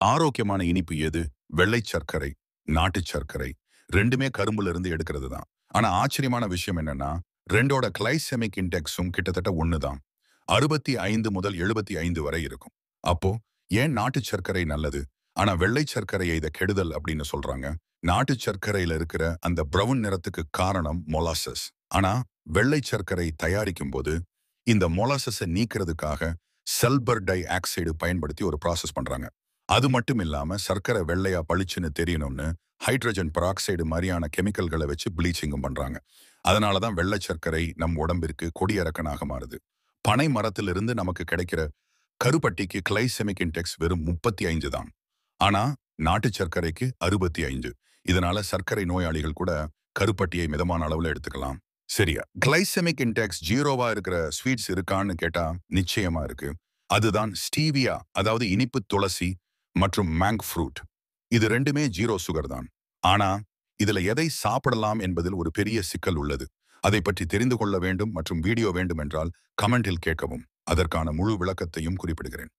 ஆரோக்கியமான இனிப்பு எது? வெள்ளை சர்க்கரை, நாட்டு சர்க்கரை. 2மே கரும்புல இருந்து எடுக்கிறது தான். ஆனா ஆச்சரியமான விஷயம் என்னன்னா, 2ஓட கிளைசெமிக் இன்டெக்ஸும் கிட்டத்தட்ட ஒண்ணு தான். 65 முதல் 75 வரை இருக்கும். அப்போ ஏன் நாட்டு சர்க்கரை நல்லது? ஆனா வெள்ளை சர்க்கரையை இத கெடுதல் அப்படின்னு சொல்றாங்க. நாட்டு சர்க்கரையில இருக்கிற அந்த பிரவுன் நிறத்துக்கு காரணம் மொலாசஸ். ஆனா வெள்ளை சர்க்கரை தயாரிக்கும் போது இந்த மொலாசஸ நீக்கிறதுக்காக சல்பர் டை ஆக்சைடு பயன்படுத்தி ஒரு ப்ராசஸ் பண்றாங்க. அது மட்டும் இல்லாம சர்க்கரை வெள்ளையா பளிச்சுன்னு தெரியணும்னு ஹைட்ரஜன் பெராக்சைடு மாதிரியான கெமிக்கல்களை வச்சு ப்ளீச்சிங்கும் பண்றாங்க. அதனால தான் வெள்ளை சர்க்கரை நம் உடம்பிற்கு கொடியரக்கனாக மாறுது. பனை மரத்திலிருந்து நமக்கு கிடைக்கிற கருப்பட்டிக்கு கிளைசெமிக் இன்டெக்ஸ் வெறும் 35 தான். ஆனா நாட்டு சர்க்கரைக்கு 65. இதனால சர்க்கரை நோயாளிகள் கூட கருப்பட்டியை மிதமான அளவுல எடுத்துக்கலாம். சரியா? கிளைசெமிக் இன்டெக்ஸ் 0வா இருக்கிற ஸ்வீட்ஸ் இருக்கான்னு கேட்டா நிச்சயமா இருக்கு. அதுதான் ஸ்டீவியா, அதாவது இனிப்பு துளசி மற்றும் மேங்க் ஃப்ரூட். இது 2மே 0 சுகர் தான். ஆனா இதுல எதை சாப்பிடலாம் என்பதில் ஒரு பெரிய சிக்கல் உள்ளது. அதை பற்றி தெரிந்து கொள்ள வேண்டும் மற்றும் வீடியோ வேண்டும் என்றால் கமெண்டில் கேட்கவும். அதற்கான முழு விளக்கத்தையும் குறிப்பிடுகிறேன்.